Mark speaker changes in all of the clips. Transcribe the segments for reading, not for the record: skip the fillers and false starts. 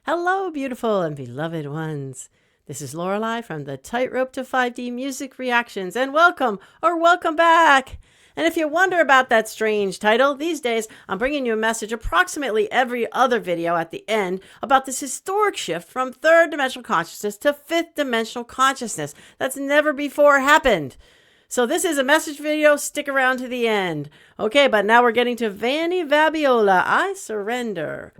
Speaker 1: Hello, beautiful and beloved ones. This is Lorelei from the Tightrope to 5D Music Reactions, and welcome or welcome back. And if you wonder about that strange title, these days I'm bringing you a message approximately every other video at the end about this historic shift from third dimensional consciousness to fifth dimensional consciousness that's never before happened. So this is a message video. Stick around to the end. Okay, but now we're getting to Vanny Fabiola, I Surrender.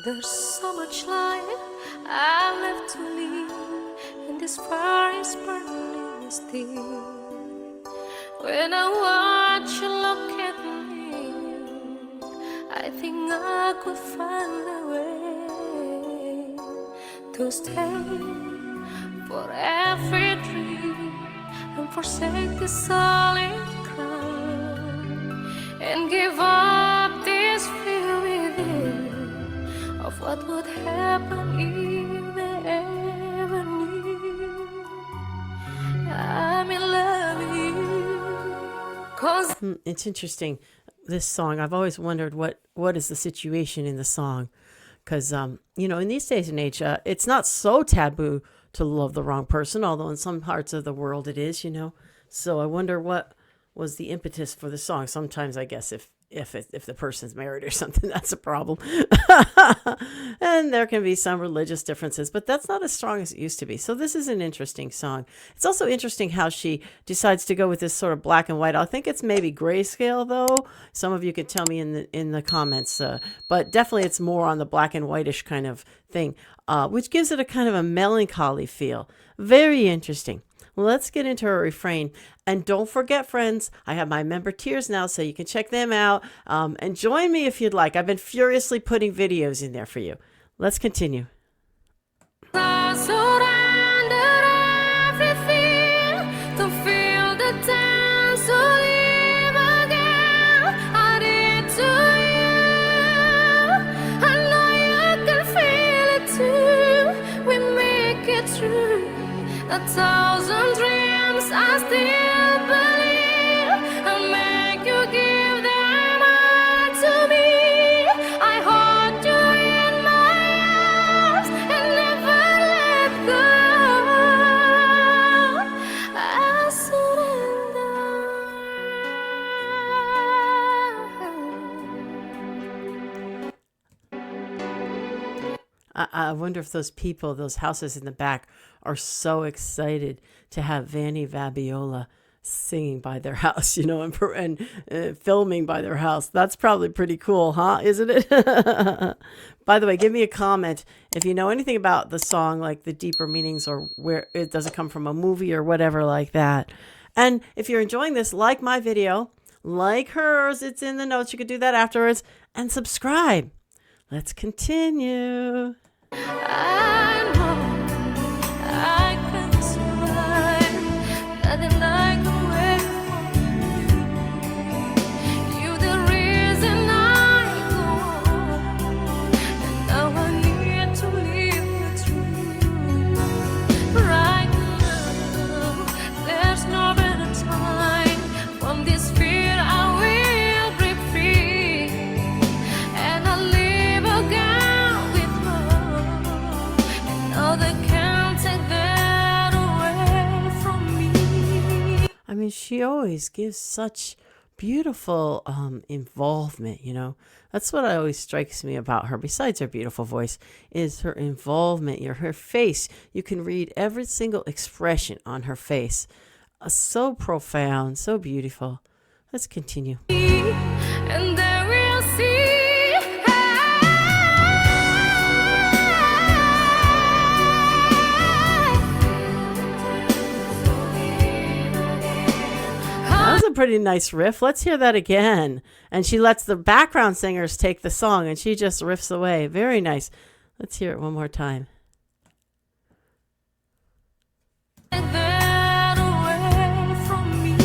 Speaker 2: There's so much light I left to live, and this fire is burning still. When I watch you look at me, I think I could find a way to stay for every dream and forsake the solid ground and give up this fear within of what would happen if they ever knew I'm in love with you. 'Cause
Speaker 1: It's interesting, this song. I've always wondered what is the situation in the song, because you know, in these days and age, it's not so taboo to love the wrong person, although in some parts of the world it is, you know. So I wonder what was the impetus for the song. Sometimes I guess if the person's married or something, that's a problem. And there can be some religious differences, but that's not as strong as it used to be. So this is an interesting song. It's also interesting how she decides to go with this sort of black and white. I think it's maybe grayscale though. Some of you could tell me in the comments, but definitely it's more on the black and whitish kind of thing, which gives it a kind of a melancholy feel. Very interesting. Let's get into her refrain. And don't forget, friends, I have my member tiers now, so you can check them out. And join me if you'd like. I've been furiously putting videos in there for you. Let's continue.
Speaker 2: I surrendered everything to feel the dance, to live again. I did to you. I know you can feel it too. We make it through 1,000 dreams. I still believe I'll make you give them all to me. I hold you in my arms and never let go. I surrender.
Speaker 1: I wonder if those people, those houses in the back, are so excited to have Vanny Fabiola singing by their house, you know, and filming by their house. That's probably pretty cool, huh? Isn't it? By the way, give me a comment if you know anything about the song, like the deeper meanings or where it doesn't come from a movie or whatever like that. And if you're enjoying this, like my video, like hers, it's in the notes. You could do that afterwards, and subscribe. Let's continue.
Speaker 2: I know I can survive, nothing like away from you. You're the reason I go on, and now I need to live the truth. Right now, there's no better time. From this fear I will break free, and I'll live again.
Speaker 1: I mean, she always gives such beautiful involvement, you know. That's what always strikes me about her, besides her beautiful voice, is her involvement, her face. You can read every single expression on her face. So profound, so beautiful. Let's continue.
Speaker 2: And there we'll see.
Speaker 1: A pretty nice riff. Let's hear that again. And she lets the background singers take the song and she just riffs away. Very nice. Let's hear it one more time.
Speaker 2: That away from me.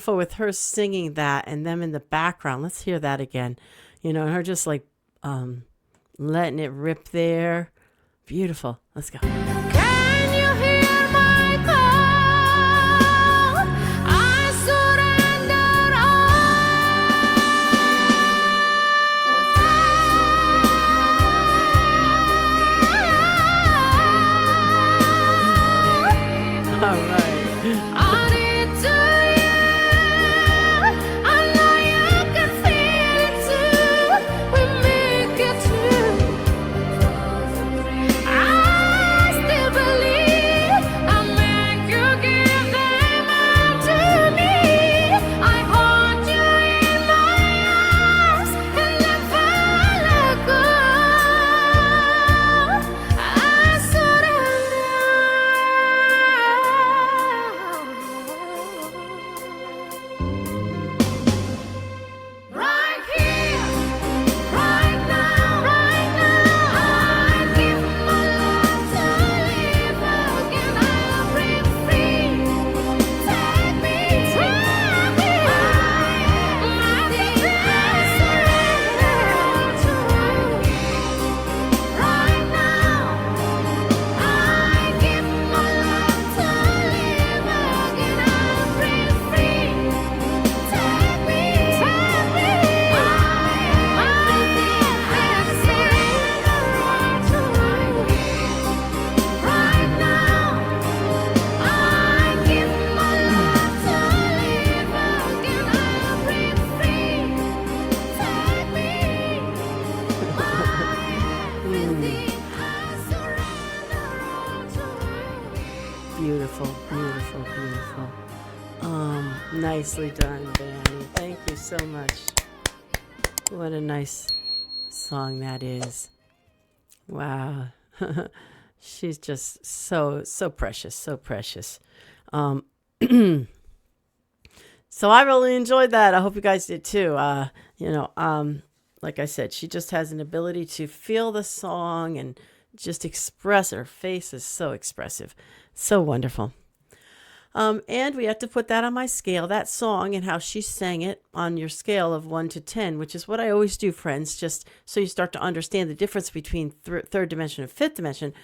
Speaker 1: beautiful with her singing that and them in the background. Let's hear that again. And her just like letting it rip there. Beautiful. Let's go.
Speaker 2: Can you hear my call? I surrender all.
Speaker 1: All right.
Speaker 2: I need to you. I know you can feel it too. We make it true. I still believe I make you give them all to me. I hold you in my arms and never let go. I surrender. Right here, right now, I give my life to live again. I'll break free. Take me, my desires surrender to you. Right now, I give my life to live again. I'll break free. Take me, right now, I give my life to live again. I'll break free. Take me, everything. I surrender all to you.
Speaker 1: Beautiful, beautiful, beautiful. Nicely done, Vanny. Thank you so much. What a nice song that is. Wow. She's just so precious, so precious. So I really enjoyed that. I hope you guys did too. Like I said, she just has an ability to feel the song and just express. Her face is so expressive. So wonderful. And we have to put that on my scale, that song and how she sang it on your scale of 1 to 10, which is what I always do, friends, just so you start to understand the difference between third dimension and fifth dimension.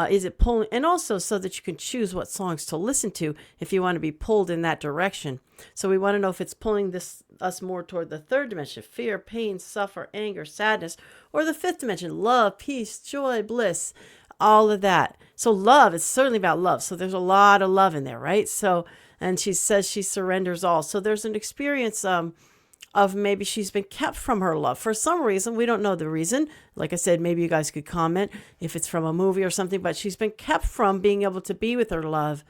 Speaker 1: Is it pulling? And also so that you can choose what songs to listen to if you want to be pulled in that direction. So we want to know if it's pulling us more toward the third dimension, fear, pain, suffer, anger, sadness, or the fifth dimension, love, peace, joy, bliss, all of that. So love is certainly about love. So there's a lot of love in there, right? So, and she says she surrenders all. So there's an experience of maybe she's been kept from her love for some reason. We don't know the reason. Like I said, maybe you guys could comment if it's from a movie or something, but she's been kept from being able to be with her love.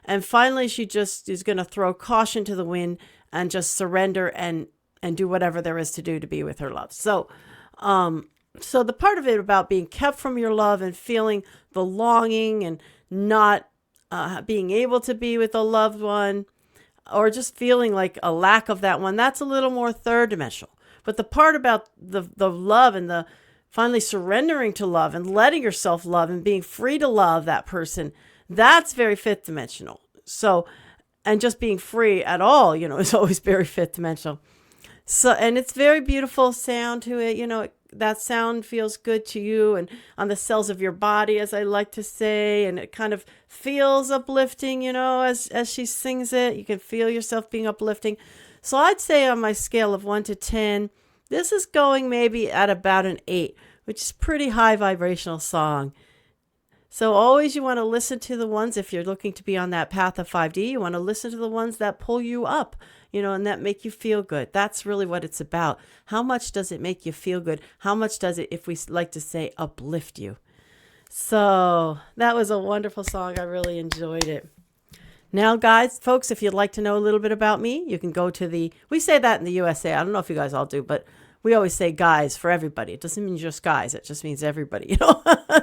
Speaker 1: And finally, she just is going to throw caution to the wind and just surrender and do whatever there is to do to be with her love. So, so the part of it about being kept from your love and feeling the longing and not being able to be with a loved one, or just feeling like a lack of that one, that's a little more third dimensional. But the part about the love and the finally surrendering to love and letting yourself love and being free to love that person, that's very fifth dimensional. So, and just being free at all, is always very fifth dimensional. So, and it's very beautiful sound to it, that sound feels good to you and on the cells of your body, as I like to say, and it kind of feels uplifting, as she sings it. You can feel yourself being uplifting. So I'd say on my scale of 1 to 10, this is going maybe at about an 8, which is pretty high vibrational song. So always you want to listen to the ones, if you're looking to be on that path of 5D, you want to listen to the ones that pull you up, and that make you feel good. That's really what it's about. How much does it make you feel good? How much does it, if we like to say, uplift you? So that was a wonderful song. I really enjoyed it. Now, guys, folks, if you'd like to know a little bit about me, you can go to we say that in the USA. I don't know if you guys all do, but we always say guys for everybody. It doesn't mean just guys. It just means everybody,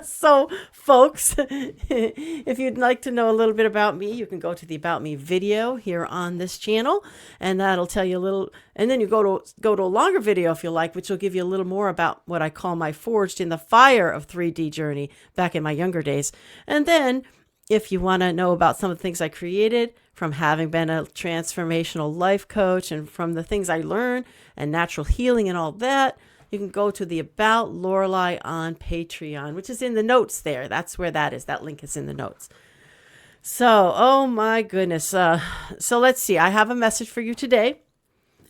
Speaker 1: So, folks, if you'd like to know a little bit about me, you can go to the About Me video here on this channel, and that'll tell you a little, and then you go to a longer video if you like, which will give you a little more about what I call my Forged in the Fire of 3D journey back in my younger days. And then If you want to know about some of the things I created from having been a transformational life coach and from the things I learned and natural healing and all that, you can go to the About Lorelei on Patreon, which is in the notes there. That's where that is. That link is in the notes. So, oh my goodness. So let's see. I have a message for you today.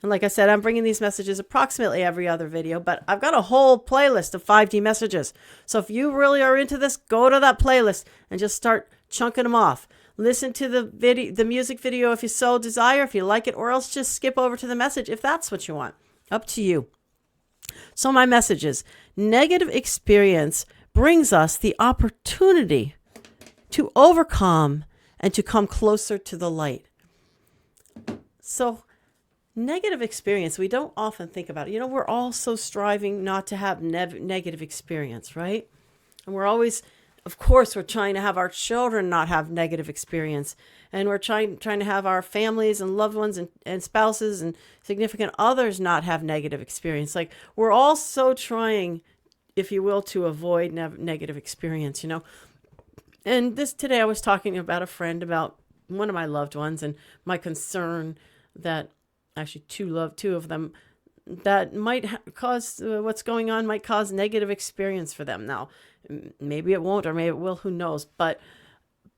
Speaker 1: And like I said, I'm bringing these messages approximately every other video, but I've got a whole playlist of 5D messages. So if you really are into this, go to that playlist and just start chunking them off. Listen to the music video if you so desire, if you like it, or else just skip over to the message if that's what you want. Up to you. So my message is, negative experience brings us the opportunity to overcome and to come closer to the light. So negative experience, we don't often think about it. You know, we're all so striving not to have negative experience, right? And we're always, of course, we're trying to have our children not have negative experience. And we're trying to have our families and loved ones and spouses and significant others not have negative experience. Like, we're all so trying, if you will, to avoid negative experience, you know. And today I was talking about a friend, about one of my loved ones, and my concern that actually two of them, that might cause what's going on might cause negative experience for them. Now, maybe it won't, or maybe it will, who knows, but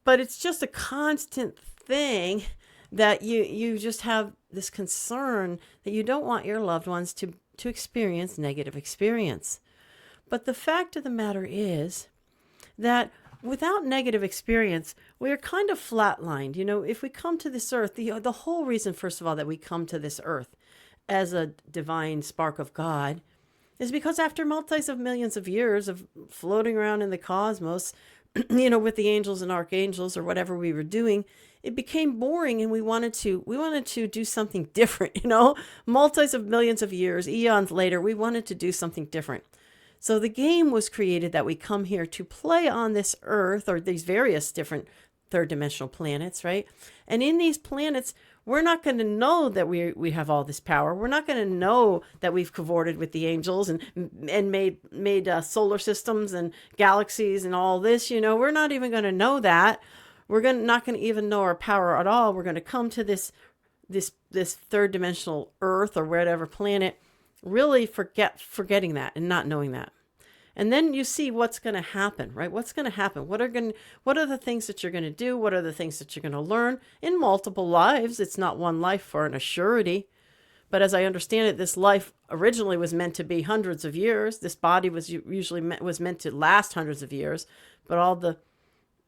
Speaker 1: it's just a constant thing that you just have this concern that you don't want your loved ones to experience negative experience. But the fact of the matter is that without negative experience, we are kind of flatlined. You know, if we come to this earth, the whole reason, first of all, that we come to this earth as a divine spark of God is because after multis of millions of years of floating around in the cosmos, you know, with the angels and archangels or whatever we were doing, it became boring, and we wanted to do something different. You know, multis of millions of years, eons later, we wanted to do something different. So the game was created that we come here to play on this earth, or these various different third dimensional planets, right? And in these planets, we're not going to know that we have all this power. We're not going to know that we've cavorted with the angels and made solar systems and galaxies and all this. You know, we're not even going to know that. We're not going to even know our power at all. We're going to come to this third dimensional earth or whatever planet, really forgetting that and not knowing that. And then you see what's going to happen, right? What's going to happen? What are the things that you're going to do? What are the things that you're going to learn in multiple lives? It's not one life for an assurity. But as I understand it, this life originally was meant to be hundreds of years. This body was meant to last hundreds of years. But all the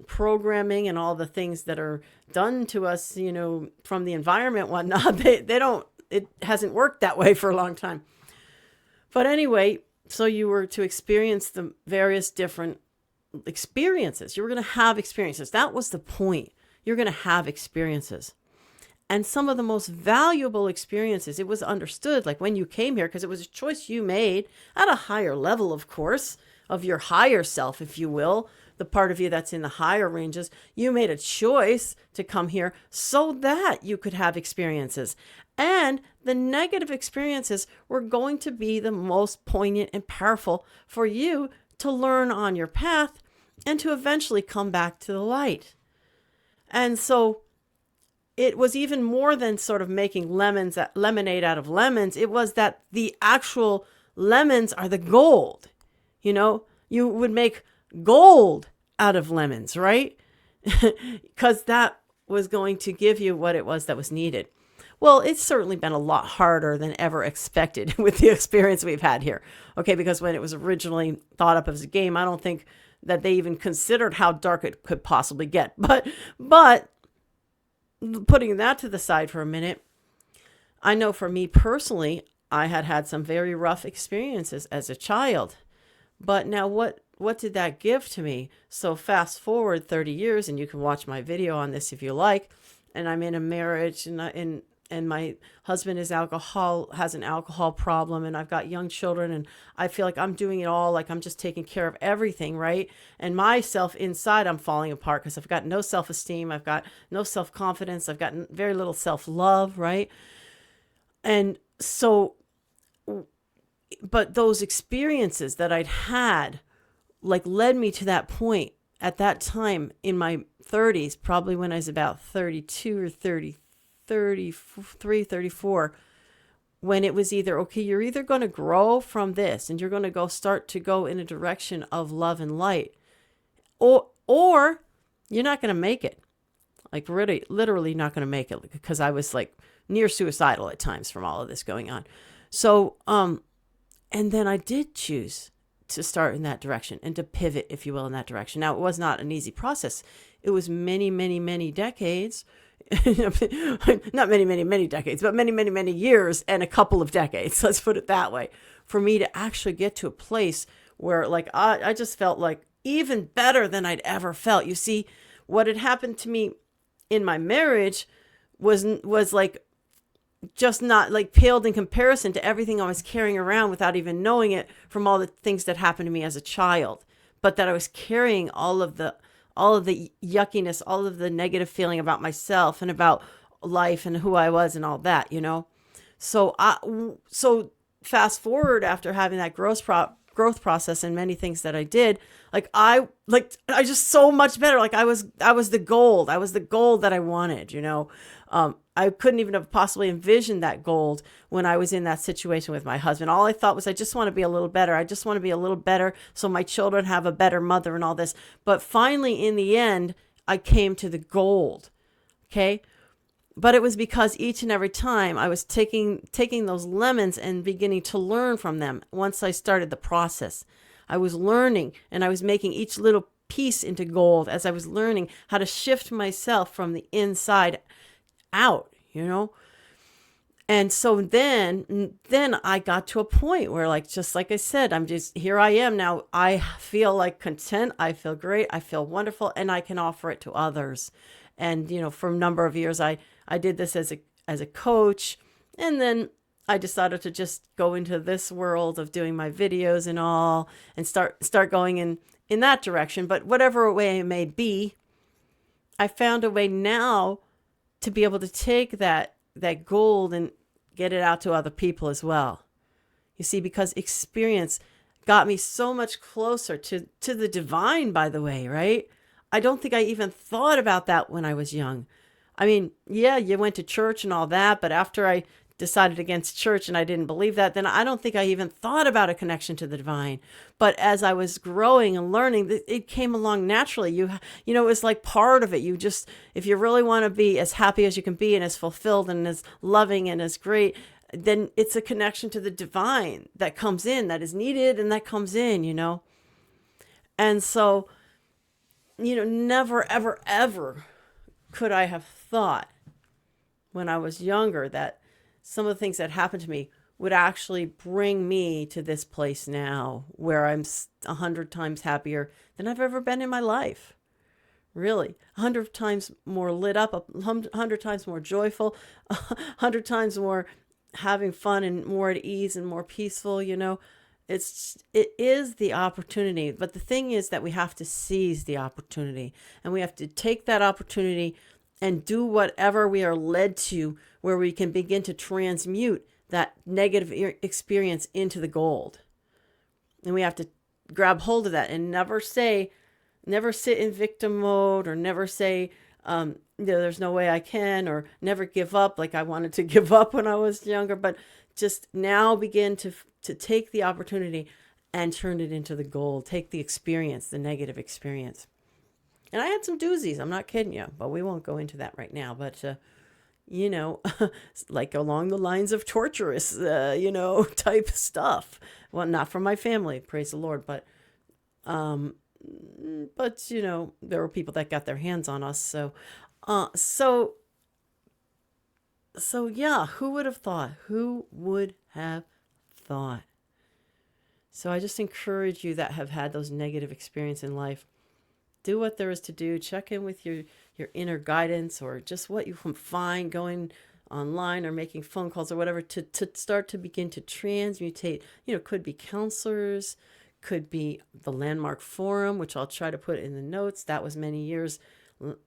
Speaker 1: programming and all the things that are done to us, you know, from the environment, whatnot, it hasn't worked that way for a long time. But anyway, so you were to experience the various different experiences. You were going to have experiences. That was the point. You're going to have experiences. And some of the most valuable experiences, it was understood, like when you came here, because it was a choice you made at a higher level, of course, of your higher self, if you will, the part of you that's in the higher ranges. You made a choice to come here so that you could have experiences. And the negative experiences were going to be the most poignant and powerful for you to learn on your path and to eventually come back to the light. And so it was even more than sort of making lemonade out of lemons. It was that the actual lemons are the gold. You know, you would make gold out of lemons, right? Because that was going to give you what it was that was needed. Well, it's certainly been a lot harder than ever expected with the experience we've had here. Okay, because when it was originally thought up as a game, I don't think that they even considered how dark it could possibly get. But putting that to the side for a minute, I know for me personally, I had some very rough experiences as a child. But now what did that give to me? So fast forward 30 years, and you can watch my video on this if you like, and I'm in a marriage, and my husband has an alcohol problem, and I've got young children, and I feel like I'm doing it all, like I'm just taking care of everything, right? And myself inside, I'm falling apart because I've got no self-esteem, I've got no self-confidence, I've got very little self-love, right? And so, but those experiences that I'd had, like, led me to that point at that time in my 30s, probably when I was about 32 or 30, 33, 34, when it was either, okay, you're either going to grow from this and you're going to start to go in a direction of love and light, or you're not going to make it. Like really, literally not going to make it, because I was like near suicidal at times from all of this going on. So, and then I did choose to start in that direction and to pivot, if you will, in that direction. Now, it was not an easy process. It was many, many, many decades. Not many, many, many decades, but many, many, many years and a couple of decades. Let's put it that way. For me to actually get to a place where like I just felt like even better than I'd ever felt. You see, what had happened to me in my marriage was like just not like paled in comparison to everything I was carrying around without even knowing it, from all the things that happened to me as a child, but that I was carrying all of the yuckiness, all of the negative feeling about myself and about life and who I was and all that, you know? So so fast forward, after having that growth process and many things that I did, I just so much better. Like I was the gold. I was the gold that I wanted, you know? I couldn't even have possibly envisioned that gold when I was in that situation with my husband. All I thought was, I just want to be a little better. I just want to be a little better so my children have a better mother and all this. But finally, in the end, I came to the gold. Okay. But it was because each and every time I was taking those lemons and beginning to learn from them. Once I started the process, I was learning, and I was making each little piece into gold as I was learning how to shift myself from the inside out, you know? And so then I got to a point where, like, just like I said, here I am now. I feel like content. I feel great. I feel wonderful, and I can offer it to others. And, you know, for a number of years, I did this as a coach. And then I decided to just go into this world of doing my videos and all, and start going in that direction. But whatever way it may be, I found a way now to be able to take that gold and get it out to other people as well. You see, because experience got me so much closer to the divine, by the way, right? I don't think I even thought about that when I was young. I mean, yeah, you went to church and all that, but after I decided against church and I didn't believe that, then I don't think I even thought about a connection to the divine. But as I was growing and learning, it came along naturally. You know, it was like part of it. You just, if you really want to be as happy as you can be and as fulfilled and as loving and as great, then it's a connection to the divine that comes in, that is needed, and that comes in, you know. And so, you know, never, ever, ever could I have thought when I was younger that some of the things that happened to me would actually bring me to this place now where I'm 100 times happier than I've ever been in my life. Really, 100 times more lit up, 100 times more joyful, 100 times more having fun and more at ease and more peaceful, you know. It is the opportunity. But the thing is that we have to seize the opportunity, and we have to take that opportunity and do whatever we are led to, where we can begin to transmute that negative experience into the gold. And we have to grab hold of that and never sit in victim mode, or never say, there's no way I can, or never give up like I wanted to give up when I was younger, but just now begin to take the opportunity and turn it into the gold. Take the experience, the negative experience. And I had some doozies, I'm not kidding you, but we won't go into that right now. But, you know, like along the lines of torturous, you know, type stuff. Well, not from my family, praise the Lord, but, you know, there were people that got their hands on us. So yeah, who would have thought? Who would have thought? So I just encourage you that have had those negative experiences in life. Do what there is to do. Check in with your inner guidance, or just what you can find going online or making phone calls or whatever to start to begin to transmutate. You know, could be counselors, could be the Landmark Forum, which I'll try to put in the notes. That was many years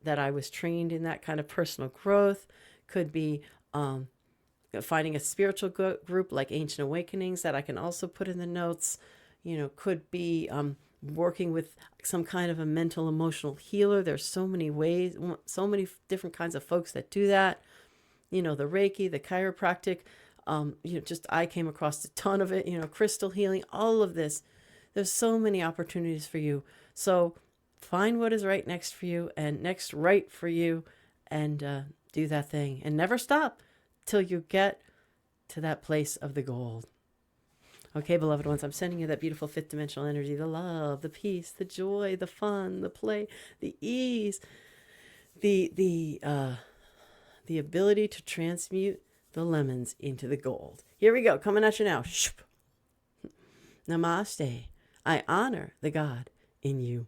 Speaker 1: that I was trained in that kind of personal growth. Could be finding a spiritual group like Ancient Awakenings that I can also put in the notes. You know, could be working with some kind of a mental emotional healer. There's so many ways, so many different kinds of folks that do that. You know, the Reiki, the chiropractic, just I came across a ton of it, crystal healing, all of this. There's so many opportunities for you. So find what is right next for you and next right for you, and do that thing, and never stop till you get to that place of the gold. Okay, beloved ones, I'm sending you that beautiful fifth dimensional energy, the love, the peace, the joy, the fun, the play, the ease, the ability to transmute the lemons into the gold. Here we go, coming at you now. Namaste. I honor the God in you.